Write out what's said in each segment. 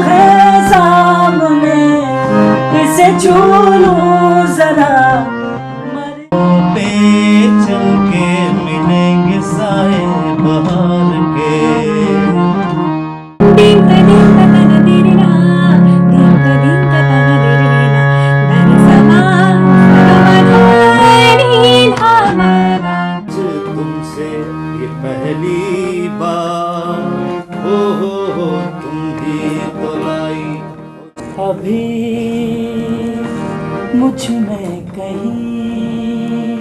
है सामने, इसे छू लूं जरा, चल के मिलेंगे साए बहार के। तुमसे ये पहली बार हो तुम भी तो लाई। अभी मुझ में कहीं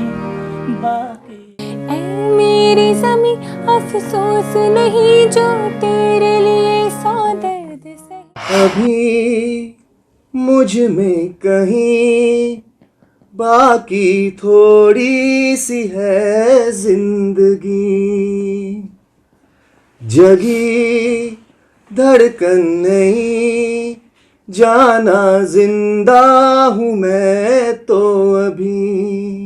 बाकी। ऐ मेरे ज़मीं अफसोस नहीं जो तेरे लिए सौ दर्द से। अभी मुझ में कहीं बाकी थोड़ी सी है जिंदगी, जगी धड़कन नहीं, जाना जिंदा हूँ मैं तो अभी।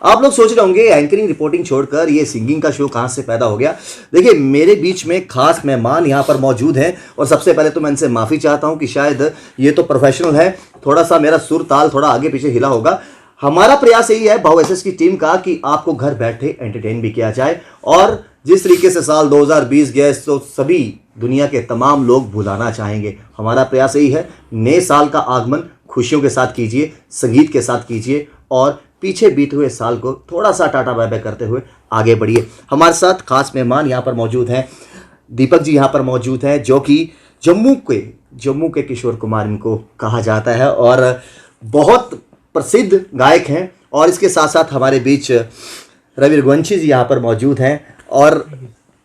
आप लोग सोच रहे होंगे एंकरिंग रिपोर्टिंग छोड़कर ये सिंगिंग का शो कहाँ से पैदा हो गया। देखिए मेरे बीच में खास मेहमान यहाँ पर मौजूद हैं और सबसे पहले तो मैं इनसे माफ़ी चाहता हूँ कि शायद ये तो प्रोफेशनल है, थोड़ा सा मेरा सुर ताल थोड़ा आगे पीछे हिला होगा। हमारा प्रयास यही है भाव एसएस की टीम का कि आपको घर बैठे एंटरटेन भी किया जाए और जिस तरीके से साल 2020 गया तो सभी दुनिया के तमाम लोग भुलाना चाहेंगे। हमारा प्रयास यही है, नए साल का आगमन खुशियों के साथ कीजिए, संगीत के साथ कीजिए और पीछे बीते हुए साल को थोड़ा सा टाटा बाय बाय करते हुए आगे बढ़िए। हमारे साथ खास मेहमान यहाँ पर मौजूद हैं, दीपक जी यहाँ पर मौजूद हैं जो कि जम्मू के किशोर कुमार इनको कहा जाता है और बहुत प्रसिद्ध गायक हैं। और इसके साथ साथ हमारे बीच रवि रघुवंशी जी यहाँ पर मौजूद हैं और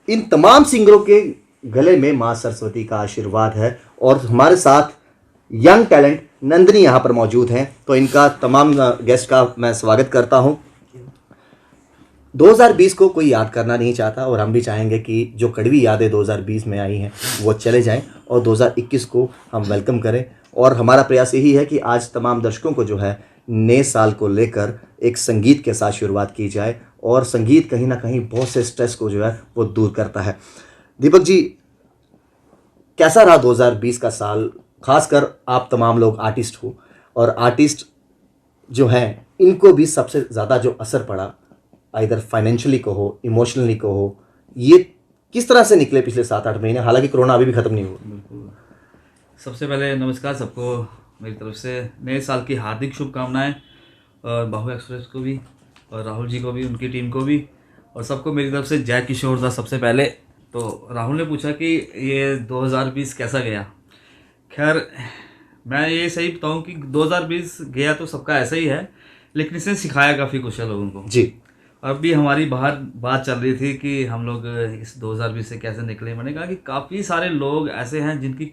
इन तमाम सिंगरों के गले में माँ सरस्वती का आशीर्वाद है। और हमारे साथ यंग टैलेंट नंदिनी यहाँ पर मौजूद हैं, तो इनका तमाम गेस्ट का मैं स्वागत करता हूँ। 2020 को कोई याद करना नहीं चाहता और हम भी चाहेंगे कि जो कड़वी यादें 2020 में आई हैं वो चले जाएं और 2021 को हम वेलकम करें। और हमारा प्रयास यही है कि आज तमाम दर्शकों को जो है नए साल को लेकर एक संगीत के साथ शुरुआत की जाए और संगीत कहीं ना कहीं बहुत से स्ट्रेस को जो है वो दूर करता है। दीपक जी, कैसा रहा 2020 का साल? खासकर आप तमाम लोग आर्टिस्ट हो और आर्टिस्ट जो हैं इनको भी सबसे ज़्यादा जो असर पड़ा, आइदर फाइनेंशियली को हो, इमोशनली को हो, ये किस तरह से निकले पिछले 7-8 महीने, हालांकि कोरोना अभी भी ख़त्म नहीं हुआ? बिल्कुल। सबसे पहले नमस्कार सबको मेरी तरफ से, नए साल की हार्दिक शुभकामनाएं और बाहु एक्सप्रेस को भी और राहुल जी को भी, उनकी टीम को भी और सबको मेरी तरफ से जय किशोर दा। सबसे पहले तो राहुल ने पूछा कि ये 2020 कैसा गया। खैर मैं ये सही बताऊं कि 2020 गया तो सबका ऐसा ही है, लेकिन इसने सिखाया काफ़ी कुछ है लोगों को जी। अब भी हमारी बाहर बात चल रही थी कि हम लोग इस 2020 से कैसे निकले। मैंने कहा कि काफ़ी सारे लोग ऐसे हैं जिनकी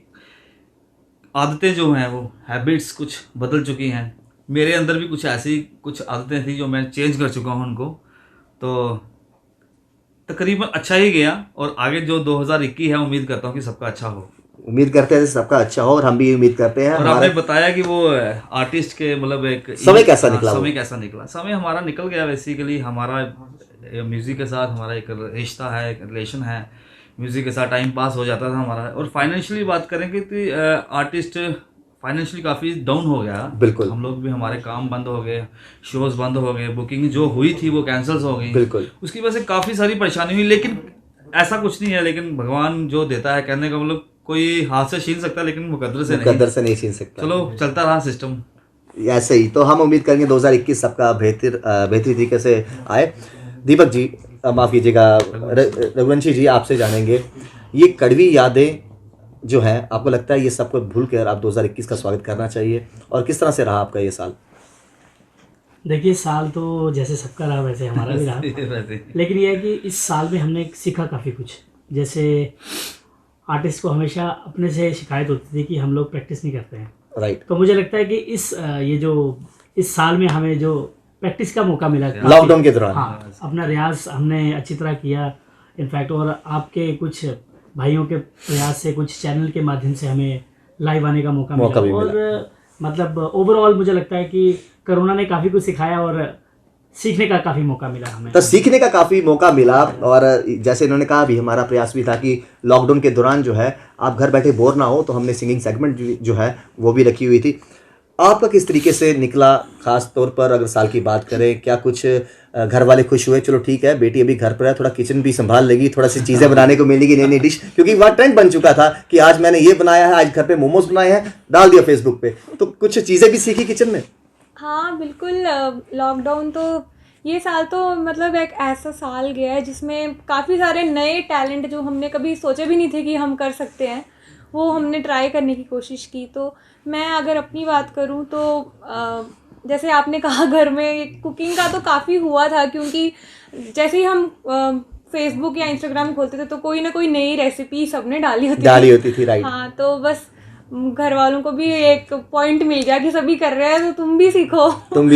आदतें जो हैं वो हैबिट्स कुछ बदल चुकी हैं। मेरे अंदर भी कुछ ऐसी कुछ आदतें थी जो मैं चेंज कर चुका हूँ उनको, तो तकरीबन अच्छा ही गया। और आगे जो 2021 है उम्मीद करता हूँ कि सबका अच्छा हो। उम्मीद करते हैं सबका अच्छा हो और हम भी उम्मीद करते हैं। और आपने बताया कि वो आर्टिस्ट के मतलब एक समय कैसा निकला? समय कैसा निकला? समय हमारा निकल गया बेसिकली। हमारा म्यूज़िक के साथ हमारा एक रिश्ता है, एक रिलेशन है, म्यूज़िक के साथ टाइम पास हो जाता था हमारा। और फाइनेंशियली बात करेंगे तो आर्टिस्ट फाइनेंशियली काफ़ी डाउन हो गया। बिल्कुल। हम लोग भी, हमारे काम बंद हो गए, शोज़ बंद हो गए, बुकिंग जो हुई थी वो कैंसिल हो गई। बिल्कुल। उसकी वजह से काफ़ी सारी परेशानी हुई, लेकिन ऐसा कुछ नहीं है। लेकिन भगवान जो देता है, कहने का मतलब कोई हाथ से छीन सकता है लेकिन मुकद्दर से नहीं छीन सकता। चलो चलता रहा सिस्टम ऐसे ही। तो हम उम्मीद करेंगे 2021 सबका बेहतरीन तरीके से आए। दीपक जी माफ़ कीजिएगा, रघुवंशी जी आपसे जानेंगे, ये कड़वी यादें जो हैं आपको लगता है ये सबको भूल कर आप 2021 का स्वागत करना चाहिए और किस तरह से रहा आपका ये साल? देखिए साल तो जैसे सबका रहा वैसे हमारा भी रहा लेकिन ये है कि इस साल में हमने सीखा काफ़ी कुछ। जैसे आर्टिस्ट को हमेशा अपने से शिकायत होती थी कि हम लोग प्रैक्टिस नहीं करते हैं। राइट। तो मुझे लगता है कि इस साल में हमें जो प्रैक्टिस का मौका मिला लॉकडाउन के दौरान, हाँ, अपना रियाज हमने अच्छी तरह किया इनफैक्ट। और आपके कुछ भाइयों के प्रयास से, कुछ चैनल के माध्यम से हमें लाइव आने का मौका मिला। और मतलब ओवरऑल मुझे लगता है कि कोरोना ने काफ़ी कुछ सिखाया और सीखने का काफ़ी मौका मिला हमें। तो सीखने का काफ़ी मौका मिला, और जैसे इन्होंने कहा भी हमारा प्रयास भी था कि लॉकडाउन के दौरान जो है आप घर बैठे बोर ना हो, तो हमने सिंगिंग सेगमेंट जो है वो भी रखी हुई थी। आपका किस तरीके से निकला, खास तौर पर अगर साल की बात करें, क्या कुछ घर वाले खुश हुए, चलो ठीक है बेटी अभी घर पर है, थोड़ा किचन भी संभाल लेगी, थोड़ा सी चीज़ें बनाने को मिलेगी, नई नई डिश, क्योंकि वहाँ ट्रेंड बन चुका था कि आज मैंने ये बनाया है, आज घर पे मोमोज बनाए हैं, डाल दिया फेसबुक पे, तो कुछ चीज़ें भी सीखी किचन में? हाँ बिल्कुल। लॉकडाउन तो ये साल तो मतलब एक ऐसा साल गया है जिसमें काफ़ी सारे नए टैलेंट जो हमने कभी सोचे भी नहीं थे कि हम कर सकते हैं, वो हमने ट्राई करने की कोशिश की। तो मैं अगर अपनी बात करूँ तो जैसे आपने कहा घर में कुकिंग का तो काफ़ी हुआ था, क्योंकि जैसे ही हम फेसबुक या इंस्टाग्राम खोलते थे तो कोई ना कोई नई रेसिपी सबने डाली होती थी। राइट। हाँ, तो बस घर वालों को भी एक पॉइंट मिल गया कि सभी कर रहे हैं तो तुम भी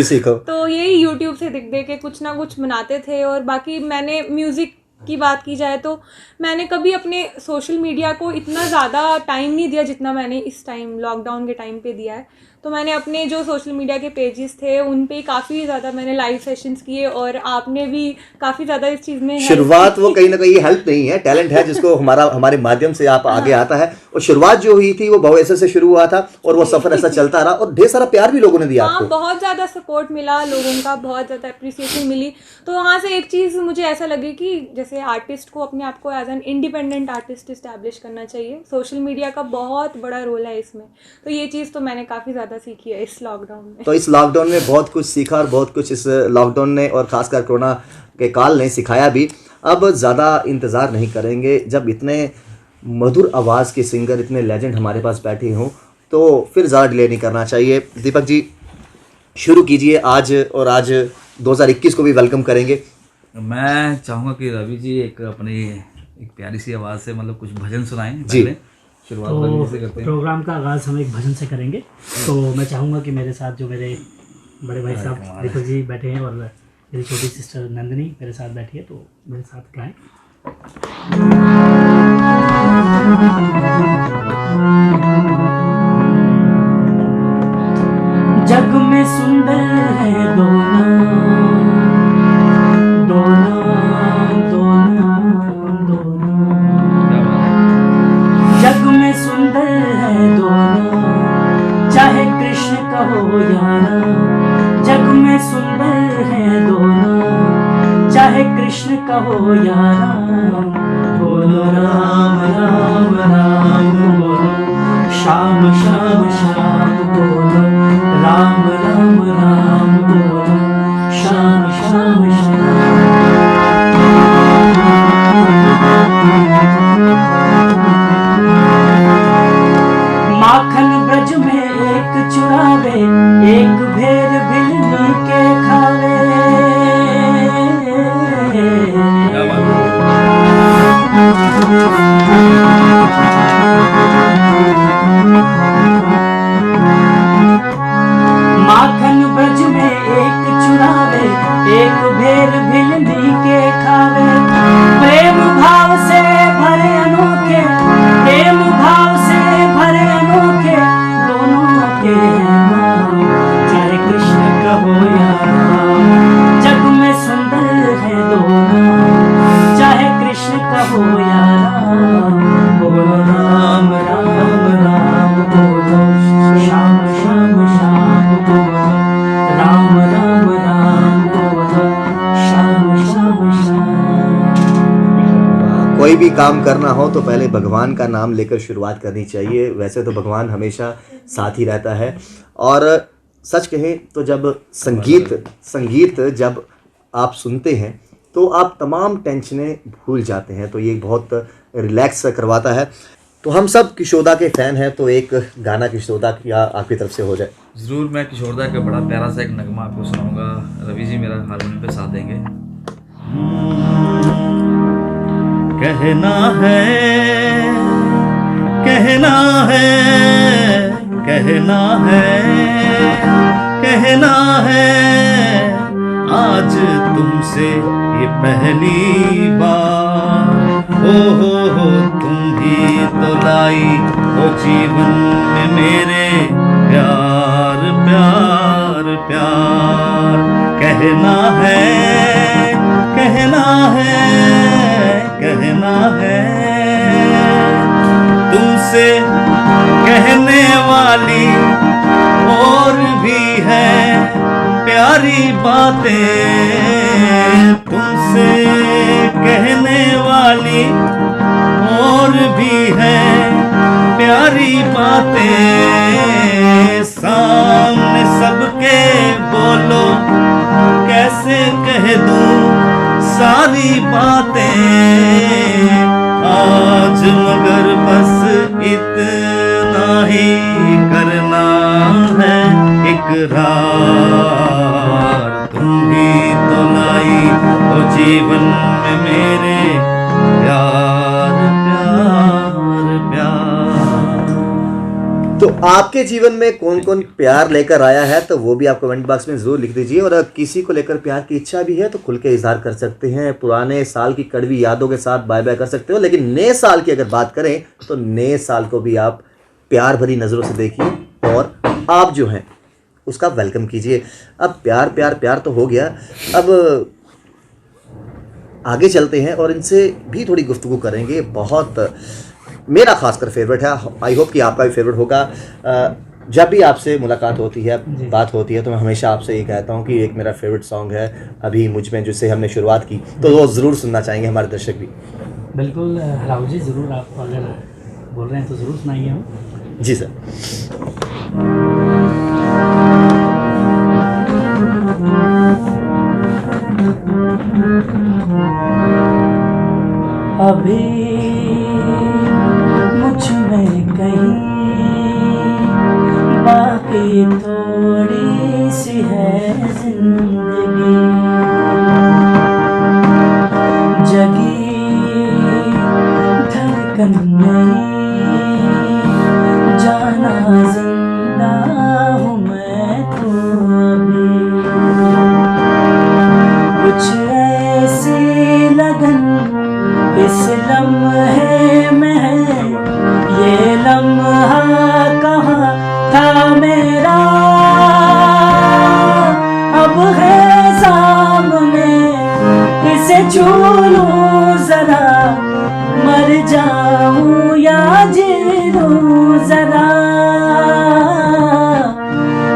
सीखो। तो यही यूट्यूब से देख देख के कुछ ना कुछ बनाते थे। और बाकी मैंने म्यूज़िक की बात की जाए तो मैंने कभी अपने सोशल मीडिया को इतना ज़्यादा टाइम नहीं दिया जितना मैंने इस टाइम लॉकडाउन के टाइम पे दिया है। तो मैंने अपने जो सोशल मीडिया के पेजेस थे उन पे काफ़ी ज़्यादा मैंने लाइव सेशंस किए, और आपने भी काफ़ी ज़्यादा इस चीज़ में शुरुआत वो कहीं ना कहीं हेल्प नहीं है, टैलेंट है जिसको हमारे माध्यम से आप आगे आता है। और शुरुआत जो हुई थी वो बहु ऐसे से शुरू हुआ था, और वो सफर ऐसा चलता रहा, और ढेर सारा प्यार भी लोगों ने दिया आपको। बहुत ज़्यादा सपोर्ट मिला लोगों का, बहुत ज़्यादा अप्रिसिएशन मिली। तो वहाँ से एक चीज़ मुझे ऐसा लगे कि जैसे आर्टिस्ट को अपने आप को as an independent artist establish करना चाहिए। सोशल मीडिया का बहुत बड़ा रोल है इसमें, तो ये चीज़ तो मैंने काफ़ी ज़्यादा सीखी है इस लॉकडाउन में। तो इस लॉकडाउन में बहुत कुछ सीखा, और बहुत कुछ इस लॉकडाउन ने और खासकर कोरोना के काल ने सिखाया भी। अब ज़्यादा इंतज़ार नहीं करेंगे, जब इतने मधुर आवाज़ के सिंगर, इतने लेजेंड हमारे पास बैठे हों तो फिर ज़्यादा डिले नहीं करना चाहिए। दीपक जी शुरू कीजिए आज, और आज 2021 को भी वेलकम करेंगे। मैं चाहूँगा कि रवि जी एक प्यारी सी आवाज़ से मतलब कुछ भजन सुनाएं जी। पहले। शुरुआत तो रवि जी से करते हैं। प्रोग्राम का आगाज़ हम एक भजन से करेंगे। तो मैं चाहूँगा कि मेरे साथ जो मेरे बड़े भाई साहब दीपक जी बैठे हैं, और मेरी छोटी सिस्टर नंदिनी मेरे साथ बैठी है, तो मेरे साथ गाएं। जग में सुंदर है दोना दोना दोना दोना, जग में सुंदर है दोना, चाहे कृष्ण कहो या राम। जग में सुंदर है दोना, चाहे कृष्ण कहो या राम। बोलो राम राम राम बोलो, श्याम श्याम श्याम बोलो, राम राम राम बोलो, श्याम श्याम श्याम। माखन ब्रज में एक चुरावे, एक भेर भिलनी के खावे। माखन ब्रज में एक चुरावे, एक भेर भिलनी के खावे। प्रेम भाव से भरे अनोखे, प्रेम भाव से भरे अनोखे, दोनों के नाम, चाहे कृष्ण कहो या राम। जग में सुंदर है दोनों, चाहे कृष्ण कहो या राम। बोलो राम राम राम बोलो, श्याम श्याम श्याम बोलो, राम राम राम बोलो, श्याम श्याम श्याम। कोई भी काम करना हो तो पहले भगवान का नाम लेकर शुरुआत करनी चाहिए। वैसे तो भगवान हमेशा साथ ही रहता है, और सच कहें तो जब संगीत जब आप सुनते हैं तो आप तमाम टेंशनें भूल जाते हैं, तो ये बहुत रिलैक्स करवाता है। तो हम सब किशोदा के फ़ैन हैं, तो एक गाना किशोदा या आपकी तरफ से हो जाए। ज़रूर, मैं किशोरदा का बड़ा प्यारा सा एक नगमा आपको सुनाऊंगा। रवि जी मेरा हारमोनियम पे साथ देंगे। कहना है कहना है कहना है कहना है, आज तुमसे ये पहली बार। हो तुम ही तो लाई हो जीवन में मेरे प्यार प्यार प्यार कहना है, कहना है, कहना है। तुमसे कहने वाली और भी है प्यारी बातें, तुमसे कहने वाली और भी है प्यारी बातें। सामने सबके बोलो कैसे कह दूं सारी बातें आज, मगर बस इतना ही करना है इकरार। तुम ही तो लाई हो जीवन में मेरे प्यार, प्यार, प्यार। तो आपके जीवन में कौन कौन प्यार लेकर आया है तो वो भी आप कमेंट बॉक्स में ज़रूर लिख दीजिए। और अगर किसी को लेकर प्यार की इच्छा भी है तो खुल के इजहार कर सकते हैं। पुराने साल की कड़वी यादों के साथ बाय बाय कर सकते हो, लेकिन नए साल की अगर बात करें तो नए साल को भी आप प्यार भरी नज़रों से देखिए और आप जो हैं उसका वेलकम कीजिए। अब प्यार प्यार प्यार तो हो गया, अब आगे चलते हैं और इनसे भी थोड़ी गुफ्तगू करेंगे। बहुत मेरा खासकर फेवरेट है, आई होप कि आपका भी फेवरेट होगा। जब भी आपसे मुलाकात होती है, बात होती है, तो मैं हमेशा आपसे ये कहता हूँ कि एक मेरा फेवरेट सॉन्ग है अभी मुझ में, जिससे हमने शुरुआत की, तो वो ज़रूर सुनना चाहेंगे हमारे दर्शक भी। बिल्कुल राहुल जी, ज़रूर आप अगर बोल रहे हैं तो ज़रूर सुनाइए हम। जी सर। अभी मुझ में कहीं बाकी थोड़ी सी है जिंदगी, जगी धड़कन नहीं, जाना जिंदा हूँ मैं तो अभी। कुछ ऐसी लगन इस लम्हे में है, ये लम्हा कहाँ था मेरा, अब है सामने, इसे छू लूं जरा, मर जाऊं या जी लूं जरा,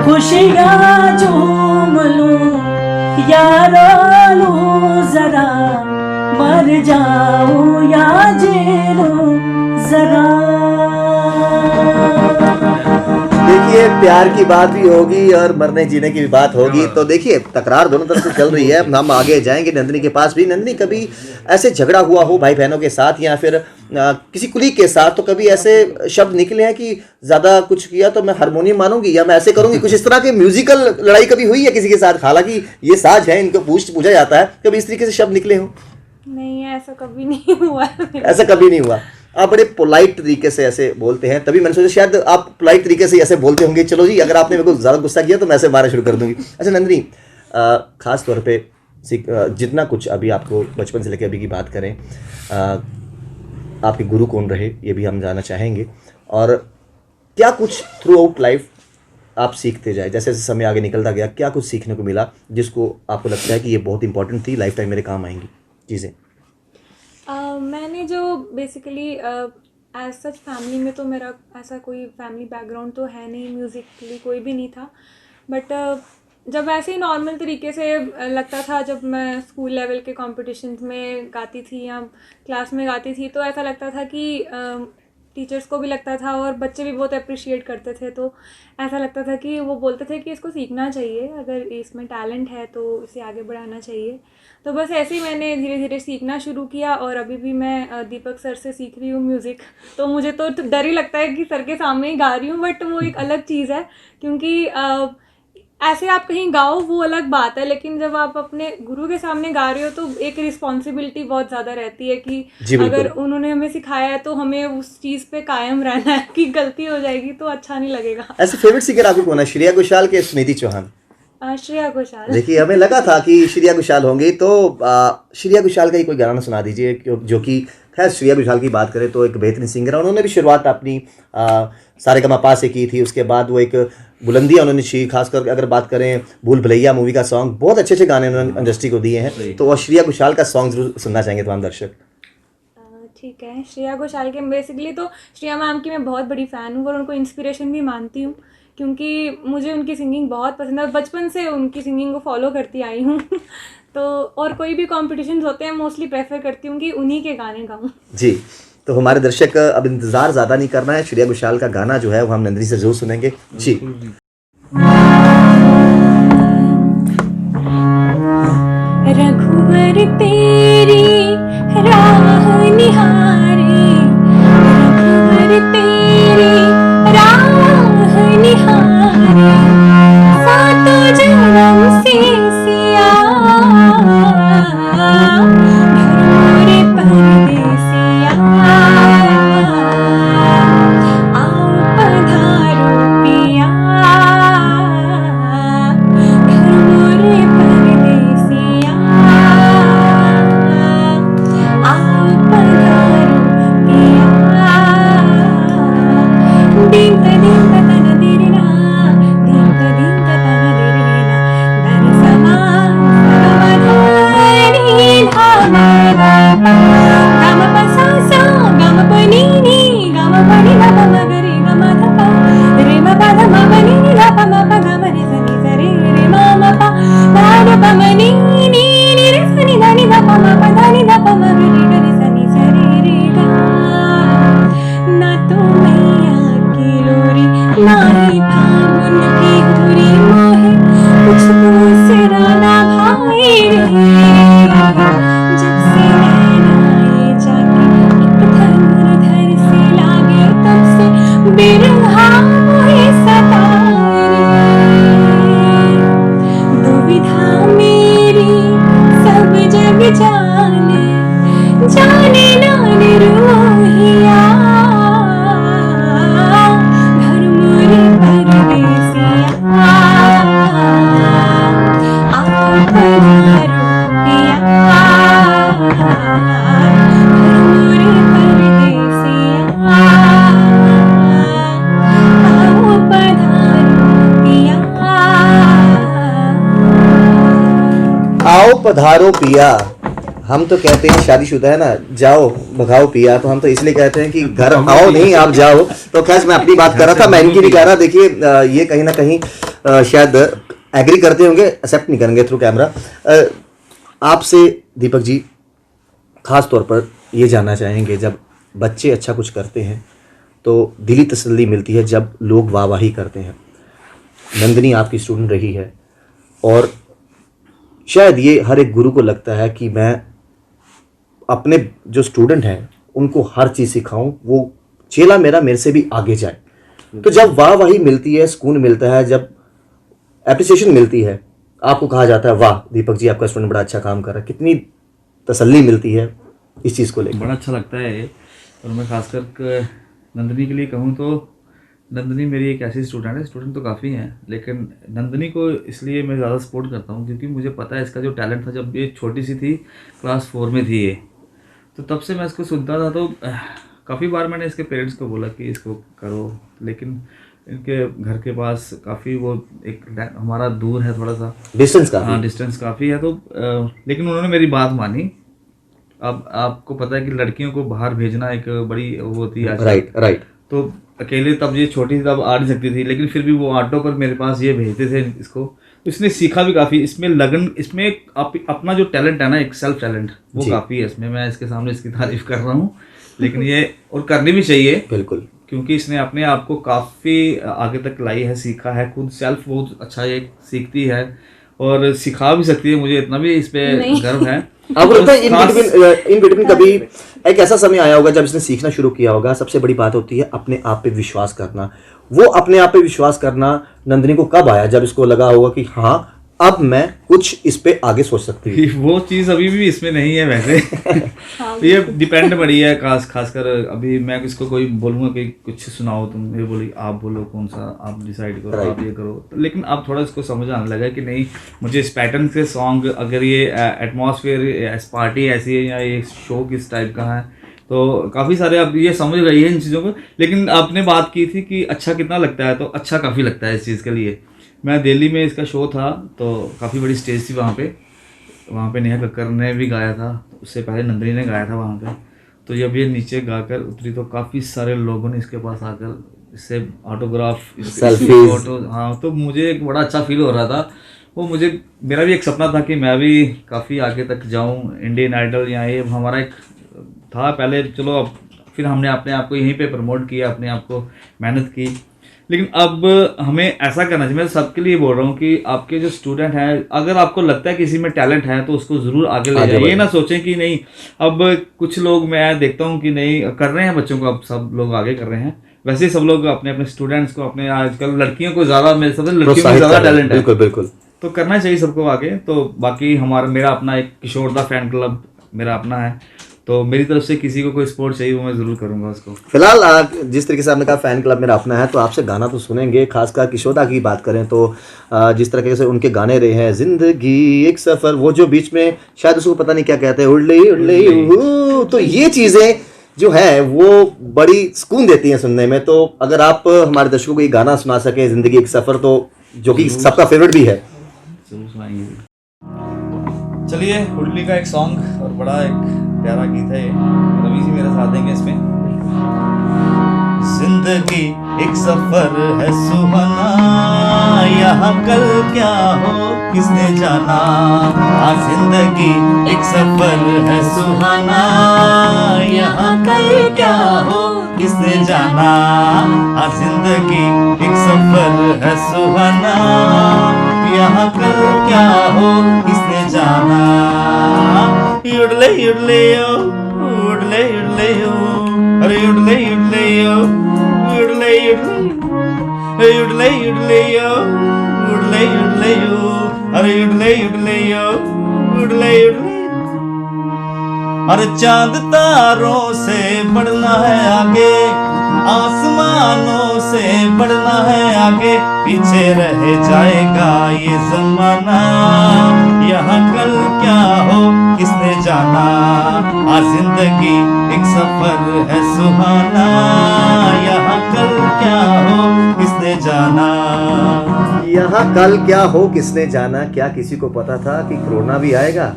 खुशियाँ झूम लूं या रो लूं जरा, मर जाऊं या जी लूं जरा। देखिए प्यार की बात भी होगी और मरने जीने की भी बात होगी, तो देखिए तकरार दोनों तरफ से चल रही है। हम आगे जाएंगे नंदिनी के पास भी। नंदिनी, कभी ऐसे झगड़ा हुआ हो भाई बहनों के साथ या फिर किसी कुलीग के साथ, तो कभी ऐसे शब्द निकले हैं कि ज़्यादा कुछ किया तो मैं हारमोनियम मानूंगी या मैं ऐसे करूंगी, कुछ इस तरह के म्यूजिकल लड़ाई कभी हुई है किसी के साथ? हालांकि ये साज है, इनको पूजा जाता है, कभी इस तरीके से शब्द निकले हो? नहीं, ऐसा कभी नहीं हुआ है। ऐसा कभी नहीं हुआ। आप बड़े पोलाइट तरीके से ऐसे बोलते हैं, तभी मैंने सोचा शायद आप पोलाइट तरीके से ऐसे बोलते होंगे। चलो जी, अगर आपने मेरे को ज़्यादा गुस्सा किया तो मैं ऐसे मारना शुरू कर दूंगी। अच्छा नंदिनी, ख़ास तौर पे जितना कुछ अभी आपको बचपन से लेकर अभी की बात करें, आपके गुरु कौन रहे ये भी हम जानना चाहेंगे, और क्या कुछ थ्रू आउट लाइफ आप सीखते जाए, जैसे जैसे समय आगे निकलता गया, क्या कुछ सीखने को मिला जिसको आपको लगता है कि ये बहुत इंपॉर्टेंट थी, लाइफ टाइम मेरे काम आएंगी चीज़ें? मैंने जो बेसिकली एज सच फैमिली में तो मेरा ऐसा कोई फैमिली बैकग्राउंड तो है नहीं, म्यूज़िकली कोई भी नहीं था, बट जब ऐसे ही नॉर्मल तरीके से लगता था, जब मैं स्कूल लेवल के कॉम्पिटिशन्स में गाती थी या क्लास में गाती थी, तो ऐसा लगता था कि टीचर्स को भी लगता था और बच्चे भी बहुत अप्रिशिएट करते थे। तो ऐसा लगता था कि वो बोलते थे कि इसको सीखना चाहिए, अगर इसमें टैलेंट है तो इसे आगे बढ़ाना चाहिए। तो बस ऐसे ही मैंने धीरे धीरे सीखना शुरू किया और अभी भी मैं दीपक सर से सीख रही हूँ म्यूज़िक। तो मुझे तो डर ही लगता है कि सर के सामने ही गा रही हूँ, बट वो एक अलग चीज़ है, क्योंकि ऐसे आप कहीं गाओ वो अलग बात है, लेकिन जब आप अपने गुरु के सामने गा रहे हो तो एक रिस्पॉन्सिबिलिटी बहुत ज़्यादा रहती है कि अगर उन्होंने हमें सिखाया है तो हमें उस चीज़ पे कायम रहना है, कि गलती हो जाएगी तो अच्छा नहीं लगेगा। ऐसे फेवरेट सिंगर आपको कौन है, श्रेया घोषाल के सुनीति चौहान? श्रेया घोषाल। देखिए हमें लगा था कि श्रेया घोषाल होंगी, तो श्रेया घोषाल का ही कोई गाना सुना दीजिए जो कि, खैर श्रेया घोषाल की बात करें तो एक बेहतरीन सिंगर है। उन्होंने भी शुरुआत अपनी सारेगामापा से की थी, उसके बाद वो एक बुलंदियाँ उन्होंने छी, खासकर अगर बात करें भूल भुलैया मूवी का सॉन्ग, बहुत अच्छे अच्छे गाने उन्होंने इंडस्ट्री को दिए हैं। तो वो श्रेया घोषाल का सॉन्ग जरूर सुनना चाहेंगे तमाम दर्शक। ठीक है, श्रेया घोषाल के बेसिकली तो श्रेया मैम की मैं बहुत बड़ी फ़ैन हूँ और उनको इंस्पिरेशन भी मानती हूँ, क्योंकि मुझे उनकी सिंगिंग बहुत पसंद है, बचपन से उनकी सिंगिंग को फॉलो करती आई हूँ। तो और कोई भी कॉम्पिटिशन होते हैं मोस्टली प्रेफर करती हूँ कि उन्हीं के गाने गाऊँ। जी, तो हमारे दर्शक अब इंतज़ार ज़्यादा नहीं करना है, श्रेया घोषाल का गाना जो है वो हम नंदिनी से जरूर सुनेंगे। जी रघुवर तेरी राह निहारे, रघुवर तेरी राह निहारे, सातों जन्म से सिया, घर मोरे परदेसिया, आओ पधारो पिया, घर मोरे परदेसिया, आओ पधारो पिया। दीन तन दिरिना, दीन तन दिरिना, धनि समा समधनि धाम गम पसा सा गम पनी नी गम पनी ध प म ग रे ग म ध प रे म प ध म प नी नी ध प म प ग म रे स नि स रे रे म म प ध ध प म नी नी नी रे स नि ध नि ध प म प ध नि ध प म ग रे ग रे स नि स रे रे ग। ना तो मैया की लोरी, ना ही फागुन की होरी, मोहे मुझको सिराना भाई रे। जब से नैनाए जाके एक धनुर्धर से लागे, तब से बिरहा मोहे सताए रे। दुविधा मेरी सब जग जाने, जाने ना निर्मोहिया, घर मोरे परदेसिया, आओ पधारो पिया, घर मोरे परदेसिया, आओ पधारो पिया। आओ पधारो पिया, हम तो कहते हैं शादीशुदा है ना, जाओ भगाओ पिया, तो हम तो इसलिए कहते हैं कि घर आओ नहीं आप जाओ। तो खैर मैं अपनी बात कर रहा था, मैं इनकी नहीं कह रहा। देखिए ये कहीं ना कहीं शायद एग्री करते होंगे, एक्सेप्ट नहीं करेंगे थ्रू कैमरा। आपसे दीपक जी खास तौर पर ये जानना चाहेंगे, जब बच्चे अच्छा कुछ करते हैं तो दिली तसल्ली मिलती है जब लोग वाहवाही करते हैं। नंदिनी आपकी स्टूडेंट रही है और शायद ये हर एक गुरु को लगता है कि मैं अपने जो स्टूडेंट हैं उनको हर चीज़ सिखाऊं, वो चेला मेरा मेरे से भी आगे जाए। तो जब वाहवाही मिलती है, सुकून मिलता है, जब एप्रिसिएशन मिलती है, आपको कहा जाता है वाह दीपक जी आपका स्टूडेंट बड़ा अच्छा काम कर रहा है, कितनी तसल्ली मिलती है इस चीज़ को लेकर? बड़ा अच्छा लगता है। और मैं खासकर नंदिनी के लिए कहूँ तो नंदिनी मेरी एक ऐसी स्टूडेंट है, स्टूडेंट तो काफ़ी हैं, लेकिन नंदिनी को इसलिए मैं ज़्यादा सपोर्ट करता हूँ क्योंकि मुझे पता है इसका जो टैलेंट था। जब ये छोटी सी थी, क्लास 4 में थी ये, तो तब से मैं इसको सुनता था। तो काफ़ी बार मैंने इसके पेरेंट्स को बोला कि इसको करो, लेकिन इनके घर के पास काफ़ी वो एक हमारा दूर है, थोड़ा सा डिस्टेंस काफ़ी, हाँ डिस्टेंस काफ़ी है। तो लेकिन उन्होंने मेरी बात मानी। अब आपको पता है कि लड़कियों को बाहर भेजना एक बड़ी वो होती है। राइट। तो अकेले तब ये छोटी थी, तब आ नहीं सकती थी, लेकिन फिर भी वो ऑटो पर मेरे पास ये भेजते थे इसको। तो इसने सीखा भी काफ़ी, इसमें लगन, इसमें अपना जो टैलेंट है ना, एक सेल्फ टैलेंट, वो काफ़ी है इसमें। मैं इसके सामने इसकी तारीफ कर रहा हूँ, लेकिन ये और करनी भी चाहिए बिल्कुल, क्योंकि इसने अपने आप को काफ़ी आगे तक लाई है, सीखा है, खुद सेल्फ बहुत अच्छा ये सीखती है और सिखा भी सकती है। मुझे इतना भी इस पे गर्व है। आपको लगता है इन बिटवीन कभी एक ऐसा समय आया होगा जब इसने सीखना शुरू किया होगा? सबसे बड़ी बात होती है अपने आप पे विश्वास करना। वो अपने आप पे विश्वास करना नंदिनी को कब आया, जब इसको लगा होगा कि हाँ अब मैं कुछ इस पे आगे सोच सकती हूँ। वो चीज़ अभी भी इसमें नहीं है वैसे। तो ये डिपेंड पड़ी है खासकर अभी मैं किसको कोई बोलूँगा कि कुछ सुनाओ तुम, ये बोली आप बोलो कौन सा, आप डिसाइड करो, आप ये करो। तो लेकिन अब थोड़ा इसको समझ आने लगा कि नहीं, मुझे इस पैटर्न के सॉन्ग, अगर ये एटमॉस्फेयर पार्टी ऐसी है या ये शो किस टाइप का है, तो काफ़ी सारे अब ये समझ रही है इन चीज़ों को। लेकिन आपने बात की थी कि अच्छा कितना लगता है, तो अच्छा काफ़ी लगता है इस चीज़ के लिए। मैं दिल्ली में इसका शो था तो काफ़ी बड़ी स्टेज थी वहाँ पे नेहा कक्कर ने भी गाया था, उससे पहले नंदिनी ने गाया था वहाँ पे। तो जब ये नीचे गाकर उतरी तो काफ़ी सारे लोगों ने इसके पास आकर इससे ऑटोग्राफ, Selfies। फोटो, हाँ, तो मुझे एक बड़ा अच्छा फील हो रहा था। वो मुझे, मेरा भी एक सपना था कि मैं भी काफ़ी आगे तक जाऊँ, इंडियन आइडल या ये हमारा एक था पहले। चलो अब फिर हमने अपने आप को यहीं पे प्रमोट किया, अपने आप को मेहनत की। लेकिन अब हमें ऐसा करना चाहिए, मैं सबके लिए बोल रहा हूँ कि आपके जो स्टूडेंट हैं, अगर आपको लगता है किसी में टैलेंट है तो उसको ज़रूर आगे ले जाइए। ये ना सोचें कि नहीं, अब कुछ लोग मैं देखता हूँ कि नहीं कर रहे हैं बच्चों को, अब सब लोग आगे कर रहे हैं। वैसे ही सब लोग अपने अपने स्टूडेंट्स को, अपने आजकल लड़कियों को ज़्यादा, मेरे सबसे लड़कियों में ज़्यादा टैलेंट है, बिल्कुल बिल्कुल, तो करना चाहिए सबको आगे। तो बाकी मेरा अपना एक किशोर दा फैन क्लब मेरा अपना है, तो मेरी तरफ से किसी को कोई सपोर्ट चाहिए वो मैं ज़रूर करूँगा उसको। फिलहाल जिस तरीके से आपने कहा फैन क्लब मेरा अपना है, तो आपसे गाना तो सुनेंगे। खासकर किशोदा की बात करें तो जिस तरीके से उनके गाने रहे हैं, जिंदगी एक सफ़र, वो जो बीच में शायद उसको पता नहीं क्या कहते हैं, उड़ले, तो ये चीज़ें जो है वो बड़ी सुकून देती हैं सुनने में। तो अगर आप हमारे दर्शकों को ये गाना सुना सकें, जिंदगी एक सफ़र, तो जो कि सबका फेवरेट भी है, जरूर सुनाएंगे। चलिए, हुडली का एक सॉन्ग और बड़ा एक प्यारा गीत है ये, रवि जी मेरा साथ देंगे इसमें। जिंदगी एक सफर है सुहाना, यहाँ कल क्या हो किसने जाना। जिंदगी एक सफर है सुहाना, यहाँ कल क्या हो किसने जाना। जिंदगी एक सफर है सुहाना, यहाँ कल क्या हो किसने जाना। युडले युडले यो, उडले युडले यो, अरे युडले युडले यो, युडले युडले, युडले युडले यो, उडले युडले यो, अरे युडले युडले यो, उडले युडले। अरे चांद तारों से बढ़ना है आगे, आसमानों से बढ़ना है आगे, पीछे रह जाएगा ये जमाना। यहाँ कल क्या हो किसने जाना। जिंदगी एक सफर है सुहाना, यहाँ कल क्या हो किसने जाना। यहाँ कल क्या हो किसने जाना। क्या किसी को पता था कि कोरोना भी आएगा?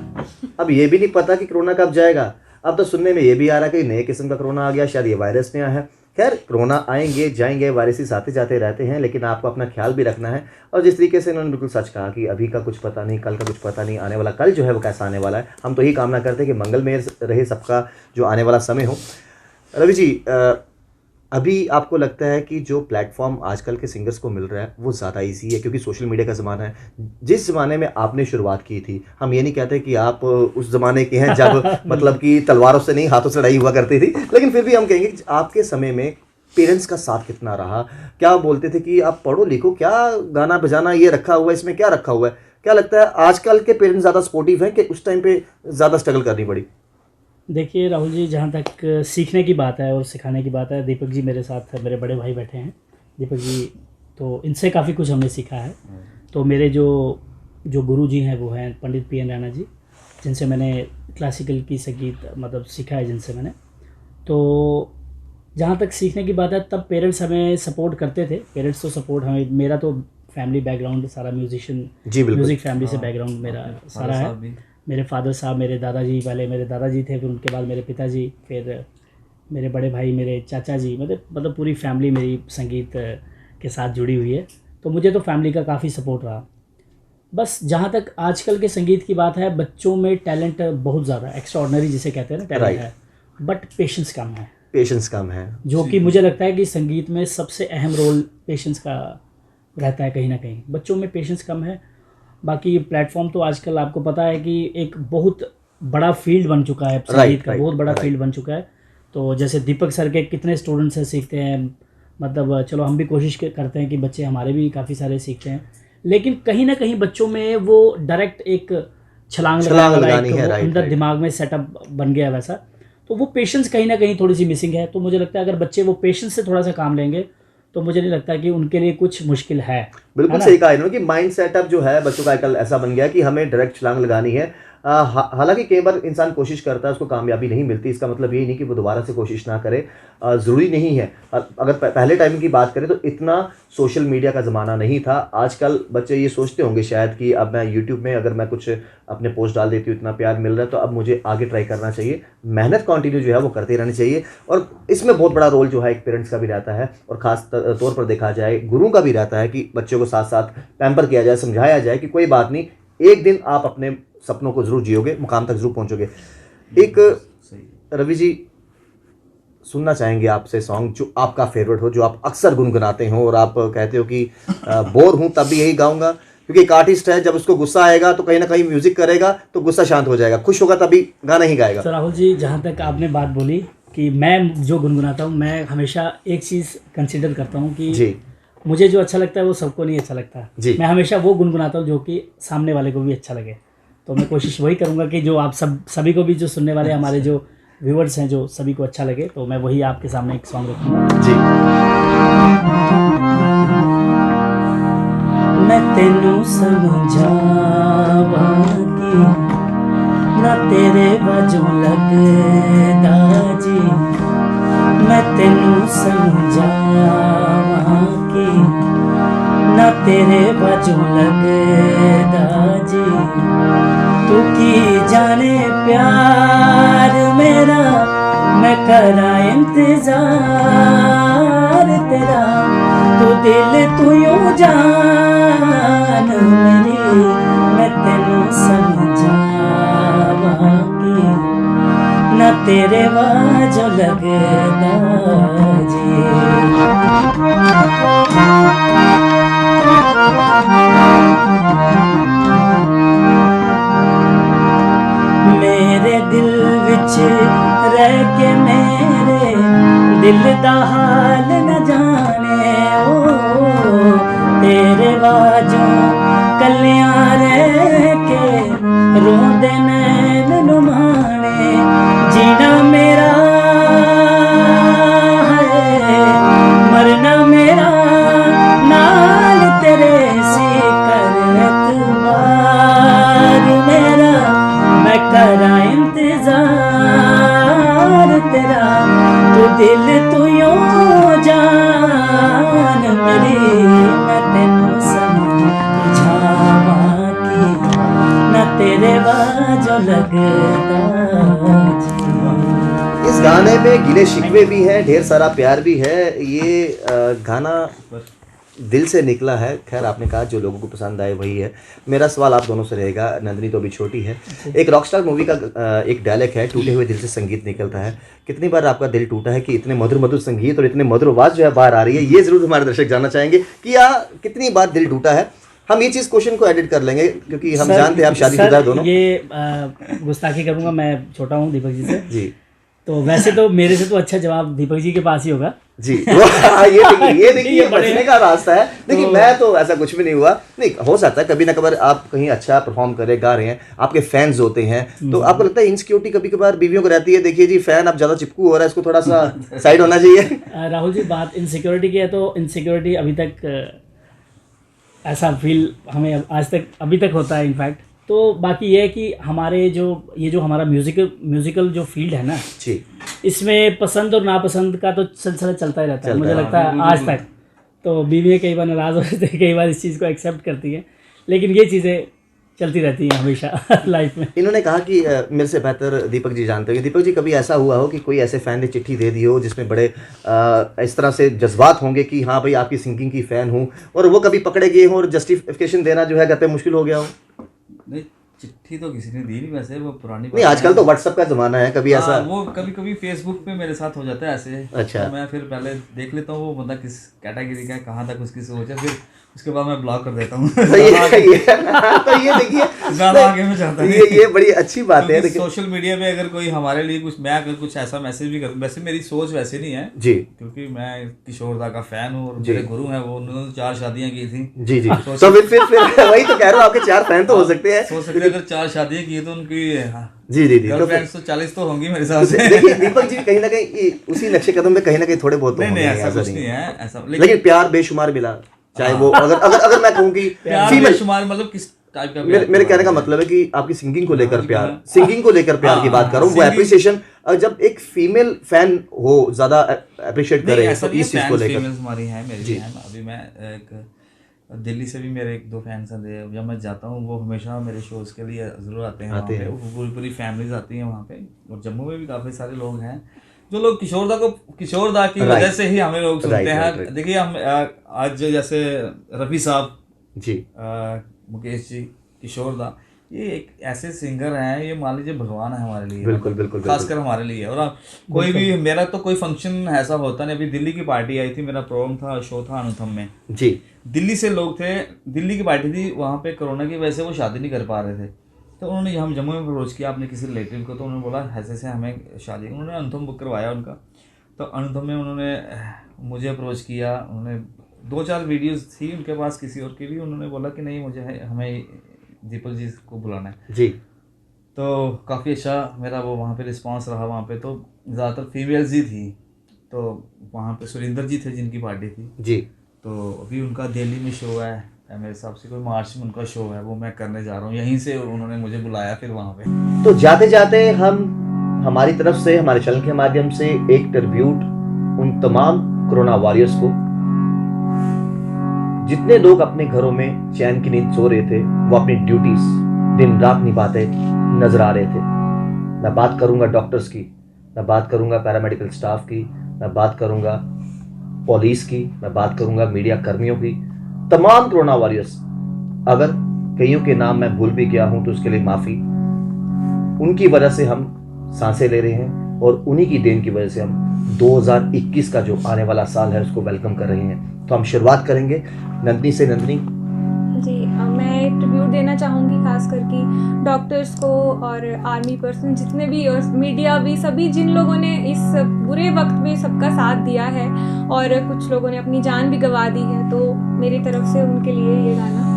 अब ये भी नहीं पता कि कोरोना कब जाएगा। अब तो सुनने में ये भी आ रहा है कि नए किस्म का कोरोना आ गया, शायद ये वायरस नया है। खैर, कोरोना आएंगे जाएंगे, वायरसेस आते जाते रहते हैं, लेकिन आपको अपना ख्याल भी रखना है। और जिस तरीके से इन्होंने बिल्कुल सच कहा कि अभी का कुछ पता नहीं, कल का कुछ पता नहीं, आने वाला कल जो है वो कैसा आने वाला है। हम तो यही कामना करते हैं कि मंगलमय रहे सबका जो आने वाला समय हो। रवि जी, अभी आपको लगता है कि जो प्लेटफॉर्म आजकल के सिंगर्स को मिल रहा है वो ज़्यादा इजी है, क्योंकि सोशल मीडिया का ज़माना है। जिस ज़माने में आपने शुरुआत की थी, हम ये नहीं कहते कि आप उस ज़माने के हैं जब मतलब कि तलवारों से नहीं हाथों से लड़ाई हुआ करती थी, लेकिन फिर भी हम कहेंगे कि आपके समय में पेरेंट्स का साथ कितना रहा। क्या बोलते थे कि आप पढ़ो लिखो, क्या गाना बजाना ये रखा हुआ है, इसमें क्या रखा हुआ है। क्या लगता है आजकल के पेरेंट्स ज़्यादा सपोर्टिव हैं कि उस टाइम पे ज़्यादा स्ट्रगल करनी पड़ी? देखिए राहुल जी, जहाँ तक सीखने की बात है और सिखाने की बात है, दीपक जी मेरे साथ मेरे बड़े भाई बैठे हैं, दीपक जी, तो इनसे काफ़ी कुछ हमने सीखा है। तो मेरे जो गुरु जी हैं वो हैं पंडित PN रैना जी, जिनसे मैंने क्लासिकल की संगीत मतलब सीखा है जिनसे मैंने। तो जहाँ तक सीखने की बात है, तब पेरेंट्स हमें सपोर्ट करते थे। पेरेंट्स तो सपोर्ट हमें, मेरा तो फैमिली बैकग्राउंड सारा म्यूजिशियन, म्यूज़िक फैमिली से बैकग्राउंड मेरा सारा है। मेरे फादर साहब, मेरे दादाजी, पहले मेरे दादाजी थे, फिर उनके बाद मेरे पिताजी, फिर मेरे बड़े भाई, मेरे चाचा जी, मतलब पूरी फैमिली मेरी संगीत के साथ जुड़ी हुई है। तो मुझे तो फैमिली का काफ़ी सपोर्ट रहा। बस जहाँ तक आजकल के संगीत की बात है, बच्चों में टैलेंट बहुत ज़्यादा, एक्स्ट्राऑर्डिनरी जिसे कहते हैं ना, टैलेंट है, बट पेशेंस कम है। पेशेंस कम है, जो कि मुझे लगता है कि संगीत में सबसे अहम रोल पेशेंस का रहता है कहीं ना कहीं। बच्चों में पेशेंस कम है। बाकी प्लेटफॉर्म तो आजकल आपको पता है कि एक बहुत बड़ा फील्ड बन चुका है, संगीत का बहुत बड़ा फील्ड बन चुका है। तो जैसे दीपक सर के कितने स्टूडेंट्स हैं सीखते हैं, मतलब चलो हम भी कोशिश करते हैं कि बच्चे हमारे भी काफ़ी सारे सीखते हैं। लेकिन कहीं ना कहीं बच्चों में वो डायरेक्ट एक छलांग लगानी है, वो राइट, अंदर राइट। दिमाग में सेटअप बन गया है वैसा। तो वो पेशेंस कहीं ना कहीं थोड़ी सी मिसिंग है। तो मुझे लगता है अगर बच्चे वो पेशेंस से थोड़ा सा काम लेंगे तो मुझे नहीं लगता कि उनके लिए कुछ मुश्किल है। बिल्कुल ना? सही कहा इन्होंने कि माइंड सेटअप जो है बच्चों का आजकल ऐसा बन गया है कि हमें डायरेक्ट छलांग लगानी है। हालांकि कई बार इंसान कोशिश करता है, उसको कामयाबी नहीं मिलती, इसका मतलब यही नहीं कि वो दोबारा से कोशिश ना करे। ज़रूरी नहीं है। अगर पहले टाइम की बात करें तो इतना सोशल मीडिया का ज़माना नहीं था। आजकल बच्चे ये सोचते होंगे शायद कि अब मैं यूट्यूब में अगर मैं कुछ अपने पोस्ट डाल देती हूँ, इतना प्यार मिल रहा है, तो अब मुझे आगे ट्राई करना चाहिए। मेहनत कंटिन्यू जो है वो करते रहनी चाहिए। और इसमें बहुत बड़ा रोल जो है एक पेरेंट्स का भी रहता है, और ख़ास तौर पर देखा जाए गुरु का भी रहता है कि बच्चों को साथ साथ पैम्पर किया जाए, समझाया जाए कि कोई बात नहीं, एक दिन आप अपने सपनों को जरूर जियोगे, मुकाम तक जरूर पहुंचोगे। एक रवि जी, सुनना चाहेंगे आपसे सॉन्ग जो आपका फेवरेट हो, जो आप अक्सर गुनगुनाते हो और आप कहते हो कि बोर हूं तब भी यही गाऊंगा, क्योंकि एक आर्टिस्ट है जब उसको गुस्सा आएगा तो कहीं ना कहीं म्यूजिक करेगा तो गुस्सा शांत हो जाएगा, खुश होगा तभी गाना ही गाएगा। तो राहुल जी, जहाँ तक आपने बात बोली कि मैं जो गुनगुनाता हूँ, मैं हमेशा एक चीज़ कंसिडर करता हूँ कि जी मुझे जो अच्छा लगता है वो सबको नहीं अच्छा लगता। जी। मैं हमेशा वो गुनगुनाता हूँ जो कि सामने वाले को भी अच्छा लगे। तो मैं कोशिश वही करूँगा कि जो आप सभी को भी, जो सुनने वाले हमारे जो व्यूअर्स हैं, जो सभी को अच्छा लगे, तो मैं वही आपके सामने एक सॉन्ग रखूँगा। जी। मैं तेनू समझावा कि ना तेरे बाजू लगदा जी, मैं तेनू समझावा कि ना तेरे बाजू लगदा जी। तू की जाने प्यार मेरा, मैं करा इंतजार तेरा, तू दिल तू यूं जान मेरी, मैं तेनू समझावा कि ना तेरे वाजो लगदा जी। मेरे दिल विच रह के मेरे दिल दा हाल न जाने, ओ तेरे वाजों कलियां रह के रोंदे नैन नुमाने। जीना मेरा है, मरना मेरा नाल तेरे सी कर एतबार मेरा, मैं करा इंतजार तेरा, तू दिल तू यूं जान मेरी, मैं तेनू समझावा कि ना तेरे बाजो लगदा जी। इस गाने में गिले शिकवे भी हैं, ढेर सारा प्यार भी है। ये गाना दिल से निकला है। खैर, आपने कहा जो लोगों को पसंद आए वही है। मेरा सवाल आप दोनों से रहेगा, नंदिनी तो अभी छोटी है। एक रॉकस्टार मूवी का एक डायलॉग है, टूटे हुए दिल से संगीत निकलता है। कितनी बार आपका दिल टूटा है कि इतने मधुर मधुर संगीत और इतने मधुर आवाज़ जो है बाहर आ रही है? ये ज़रूर हमारे दर्शक जानना चाहेंगे कि कितनी बार दिल टूटा है। हम ये चीज़ क्वेश्चन को एडिट कर लेंगे क्योंकि हम जानते हैं आप शादीशुदा हैं दोनों। ये गुस्ताखी करूँगा, मैं छोटा हूँ दीपक जी से। जी तो वैसे तो मेरे से तो अच्छा जवाब दीपक जी के पास ही होगा जी। ये देखिए बचने का रास्ता है। देखिए मैं तो ऐसा कुछ भी नहीं हुआ। नहीं, हो सकता है कभी ना कभी आप कहीं अच्छा परफॉर्म करे, गा रहे हैं, आपके फैंस होते हैं, तो आपको लगता है इनसिक्योरिटी कभी कभार बीवियों को रहती है? देखिए जी, फैन अब ज़्यादा चिपकू हो रहा है, इसको थोड़ा सा साइड होना चाहिए। राहुल जी, बात इनसिक्योरिटी की है तो इनसिक्योरिटी अभी तक ऐसा फील हमें आज तक अभी तक होता है इनफैक्ट। तो बाकी ये है कि हमारे ये जो हमारा म्यूजिकल जो फील्ड है ना जी, इसमें पसंद और नापसंद का तो सिलसिला चलता ही रहता है। मुझे लगता है आज तक तो बीवियाँ कई बार नाराज़ हो जाती है, कई बार इस चीज़ को एक्सेप्ट करती हैं, लेकिन ये चीज़ें चलती रहती हैं हमेशा लाइफ में। इन्होंने कहा कि मेरे से बेहतर दीपक जी जानते हो। दीपक जी, कभी ऐसा हुआ हो कि कोई ऐसे फ़ैन ने चिट्ठी दे दी हो जिसमें बड़े इस तरह से जज्बात होंगे कि हाँ भाई आपकी सिंगिंग की फ़ैन हूँ, और वो कभी पकड़े गए हों और जस्टिफिकेशन देना जो है घर पे मुश्किल हो गया हो? नहीं, चिट्ठी तो किसी ने दी नहीं, वैसे वो पुरानी नहीं, बात आजकल है। तो व्हाट्सएप का जमाना है, कभी हाँ, ऐसा वो कभी कभी फेसबुक पे मेरे साथ हो जाता है ऐसे। अच्छा। तो मैं फिर पहले देख लेता हूँ वो बंदा किस कैटेगरी का है, कहाँ तक उसकी सोच है, फिर उसके बाद मैं ब्लॉक कर देता हूँ। तो ये देखिए ज़्यादा आगे में जाता है। ये बड़ी अच्छी बात है। क्योंकि देखिए सोशल मीडिया पे अगर कोई हमारे लिए कुछ, मैं अगर कुछ ऐसा मैसेज भी करूँ, वैसे मेरी सोच वैसे नहीं है, जी क्योंकि मैं किशोर दा का फैन हूँ और जी। मेरे गुरु हैं वो, उन्होंने तो 4 शादियां की थी। जी जी। सोच- तो फिर वही तो कह रहा हूँ, आपके 4 फैन तो हो सकते हैं। सोच सकते हैं, अगर 4 शादियां की है तो उनकी जी जी जी। तो फिर गर्लफ्रेंड्स तो 40 तो होंगी मेरे हिसाब से। देखिए दीपक जी कहीं ना कहीं उसी नक्शे कदम में कहीं ना कहीं थोड़े बहुत तो नहीं नहीं, होंगे, ऐसा कुछ नहीं नहीं है। है ऐसा, लेकिन प्यार बेशुमार मिला, चाहे वो अगर मैं कहूँ कि प्यार फीमेल, बेशुमार मतलब किस टाइप का मेरे कहने का मतलब है कि आपकी सिंगिंग को लेकर प्यार, सिंगिंग को लेकर प्यार की हाँ, बात कर रहा हूँ, वो singing- एप्रिसिएशन, जब एक फीमेल फैन हो ज्यादा अप्रिशिएट नहीं करे ऐसा तो नहीं है, इस चीज को फैंस लेकर। फीमेल्स हमारी हैं, मेरी जी। भी हैं। अभी मैं एक दिल्ली से भी मेरे 1-2 फैंस हैं, जब मैं जाता हूँ वो हमेशा मेरे शोज़ के लिए ज़रूर आते हैं वहाँ पे, वो पूरी पूरी फैमिलीज आती हैं वहाँ पे। और जम्मू में भी काफ़ी सारे लोग हैं जो लोग किशोर दा की वजह से ही हमें लोग सुनते हैं। देखिए हम आज जैसे रफ़ी साहब जी, मुकेश जी, किशोर दा, ये एक ऐसे सिंगर हैं, ये मान लीजिए भगवान है हमारे लिए, बिल्कुल बिल्कुल खासकर हमारे लिए। और कोई भी, मेरा तो कोई फंक्शन ऐसा होता नहीं, अभी दिल्ली की पार्टी आई थी, मेरा प्रोग्राम था, शो था अनुथम में, जी दिल्ली से लोग थे, दिल्ली की पार्टी थी, वहाँ पे कोरोना की वजह से वो शादी नहीं कर पा रहे थे, तो उन्होंने हम जम्मू में अप्रोच किया अपने किसी रिलेटिव को, तो उन्होंने बोला ऐसे ऐसे हमें शादी, उन्होंने अनुथम बुक करवाया उनका। तो अनुथम में उन्होंने मुझे अप्रोच किया, उन्होंने 2-4 वीडियोस थी उनके पास किसी और की भी, उन्होंने बोला कि नहीं मुझे हमें दीपक जी को बुलाना है जी। तो काफ़ी अच्छा मेरा वो वहाँ पे रिस्पांस रहा। वहाँ पे तो ज़्यादातर फीमेल्स ही थी, तो वहाँ पे सुरेंद्र जी थे जिनकी पार्टी थी जी। तो अभी उनका दिल्ली में शो है, मेरे हिसाब से कोई मार्च में उनका शो है, वो मैं करने जा रहा हूँ, यहीं से उन्होंने मुझे बुलाया फिर वहाँ पे। तो जाते जाते हम हमारी तरफ से, हमारे चैनल के माध्यम से एक ट्रिब्यूट उन तमाम कोरोना वॉरियर्स को, जितने लोग अपने घरों में चैन की नींद सो रहे थे, वो अपनी ड्यूटीज दिन रात निभाते नजर आ रहे थे। मैं बात करूंगा डॉक्टर्स की, मैं बात करूंगा पैरामेडिकल स्टाफ की, मैं बात करूंगा पुलिस की, मैं बात करूंगा मीडिया कर्मियों की, तमाम कोरोना वॉरियर्स। अगर कईयों के नाम मैं भूल भी गया हूं तो उसके लिए माफी। उनकी वजह से हम सांसें ले रहे हैं और उन्हीं की देन की वजह से हम 2021 का जो आने वाला साल है उसको वेलकम कर रहे हैं। तो हम शुरुआत करेंगे नंदनी से। नंदनी जी, मैं एक ट्रिब्यूट देना चाहूँगी खास करके डॉक्टर्स को और आर्मी पर्सन जितने भी, और मीडिया भी, सभी जिन लोगों ने इस बुरे वक्त में सबका साथ दिया है और कुछ लोगों ने अपनी जान भी गंवा दी है, तो मेरी तरफ से उनके लिए ये गाना।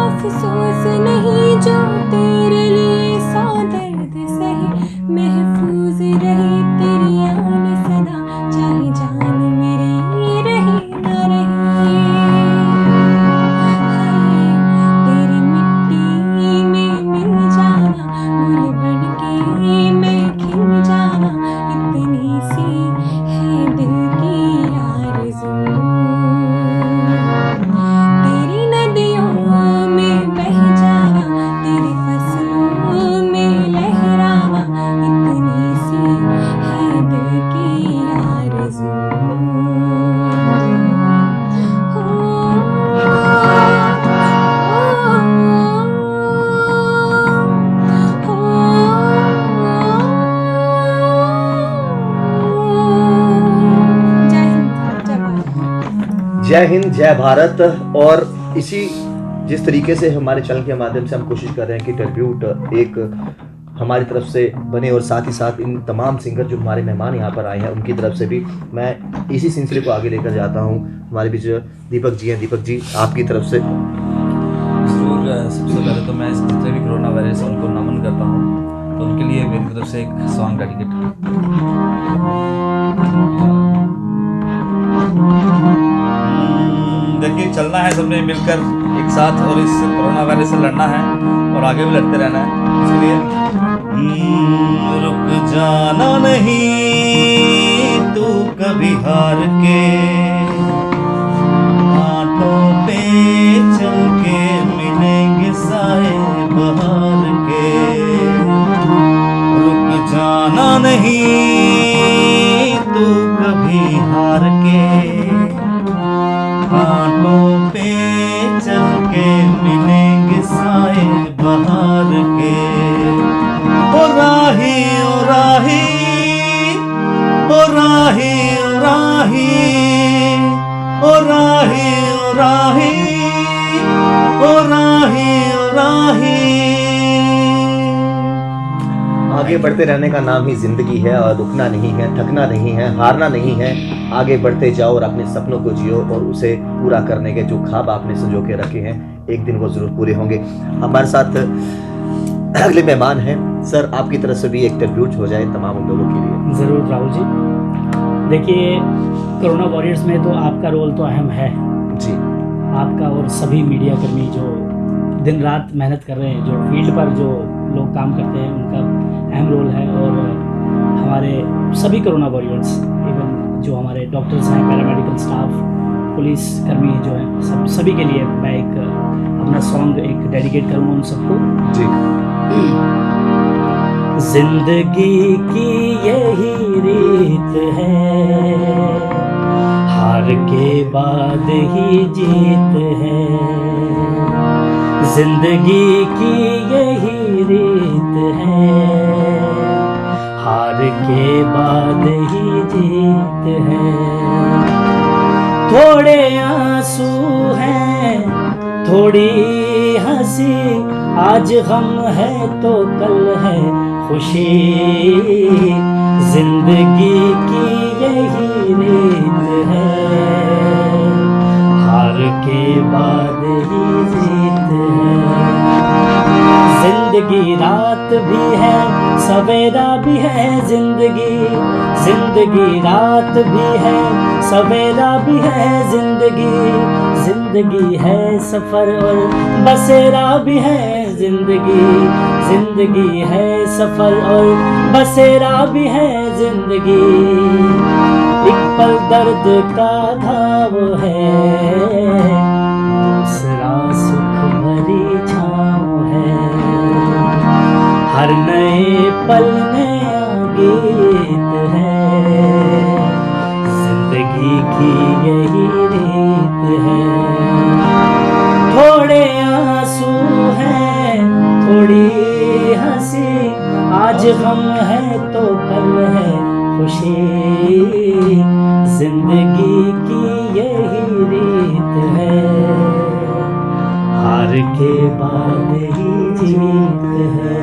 अफसोस नहीं जो तेरे लिए सौ दर्द सही, महफूज रहे तेरी आन सदा, चाहे जान मेरी रहे ना रहे। तेरी मिट्टी में मिल जाना, गुल बन के मैं खिल जाना, इतनी सी है दिल की आरज़ू। तेरी नदियों में बह जाना, तेरी फसलों में लहराना, इतनी सी है दिल की आरज़ू। जय जय हिंद, जय भारत। हिंद, जय भारत। और इसी जिस तरीके से हमारे चैनल के माध्यम से हम कोशिश कर रहे हैं कि ट्रिब्यूट एक हमारी तरफ से बने, और साथ ही साथ इन तमाम सिंगर जो हमारे मेहमान यहाँ पर आए हैं उनकी तरफ से भी मैं इसी सिलसिले को आगे लेकर जाता हूँ। हमारे बीच दीपक जी हैं। दीपक जी, आपकी तरफ से जरूर, सबसे पहले तो मैं जितने भी कोरोना वायरस है उनको नमन करता हूँ, तो उनके लिए मेरी तरफ से एक सॉन्ग डेडिकेट। देखिए, चलना है सबने मिलकर एक साथ और इस कोरोना वायरस से लड़ना है और आगे भी लड़ते रहना है। इसलिए रुक जाना नहीं तू कभी हार के, आंखों पे चल के हार के, कांटों पे चल के मिलेंगे साए बहार के। ओ राही ओ राही, ओ राही ओ राही, ओ राही ओ राही, ओ राही ओ राही। आगे बढ़ते रहने का नाम ही जिंदगी है और रुकना नहीं है, थकना नहीं है, हारना नहीं है। आगे बढ़ते जाओ और अपने सपनों को जियो और उसे पूरा करने के जो ख्वाब आपने संजो के रखे हैं एक दिन वो जरूर पूरे होंगे। हमारे साथ अगले मेहमान हैं सर, आपकी तरफ से भी एक ट्रिब्यूट हो जाए तमाम उन लोगों के लिए। ज़रूर राहुल जी, देखिए कोरोना वॉरियर्स में तो आपका रोल तो अहम है जी। आपका और सभी मीडिया कर्मी जो दिन रात मेहनत कर रहे हैं, जो फील्ड पर जो लोग काम करते हैं उनका अहम रोल है। और हमारे सभी कोरोना वॉरियर्स, इवन जो हमारे डॉक्टर्स हैं, पैरामेडिकल स्टाफ, पुलिस कर्मी जो हैं, सभी के लिए मैं एक अपना सॉन्ग एक डेडिकेट करूँगा उन सबको जी। जिंदगी की यही रीत है, हार के बाद ही जीत है। जिंदगी की यही रीत है, हार के बाद ही जीत है। थोड़े आंसू हैं, थोड़ी हंसी, आज गम है तो कल है खुशी। जिंदगी की यही रीत है, हार के बाद ही जीत है। जिंदगी रात भी है, सवेरा भी है। जिंदगी रात भी है, सवेरा भी है। जिंदगी है सफर और बसेरा भी है। जिंदगी है सफर और बसेरा भी है। जिंदगी एक पल दर्द का घाव है, दूसरा सुख भरी छाँव है। हर नए पल नया गीत है, जिंदगी की यही रीत है। थोड़े आंसू हैं, थोड़ी हंसी, आज गम है तो कल है खुशी। जिंदगी की यही रीत है, हार के बाद ही जीत है।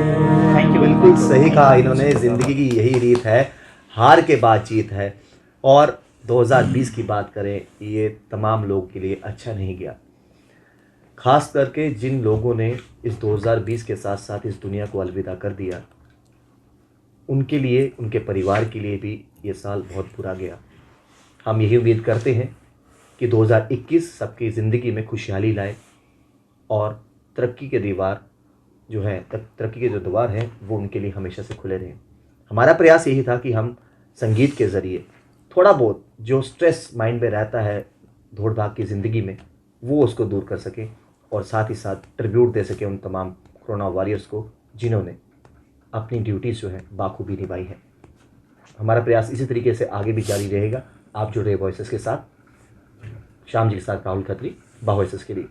Thank you. बिल्कुल सही कहा इन्होंने, जिंदगी की यही रीत है, हार के बाद जीत है। और 2020 की बात करें, ये तमाम लोगों के लिए अच्छा नहीं गया। खास करके जिन लोगों ने इस 2020 के साथ साथ इस दुनिया को अलविदा कर दिया, उनके लिए, उनके परिवार के लिए भी ये साल बहुत बुरा गया। हम यही उम्मीद करते हैं कि 2021 सबकी ज़िंदगी में खुशहाली लाए और तरक्की के दीवार जो है, तरक्की के जो द्वार हैं वो उनके लिए हमेशा से खुले रहें। हमारा प्रयास यही था कि हम संगीत के ज़रिए थोड़ा बहुत जो स्ट्रेस माइंड में रहता है दौड़ भाग की ज़िंदगी में, वो उसको दूर कर सकें और साथ ही साथ ट्रिब्यूट दे सकें उन तमाम कोरोना वॉरियर्स को जिन्होंने अपनी ड्यूटीज़ जो है बाखूबी निभाई है। हमारा प्रयास इसी तरीके से आगे भी जारी रहेगा। आप जुड़े वॉइसेस के साथ, शाम जी के साथ राहुल खत्री, वॉइसेस के लिए।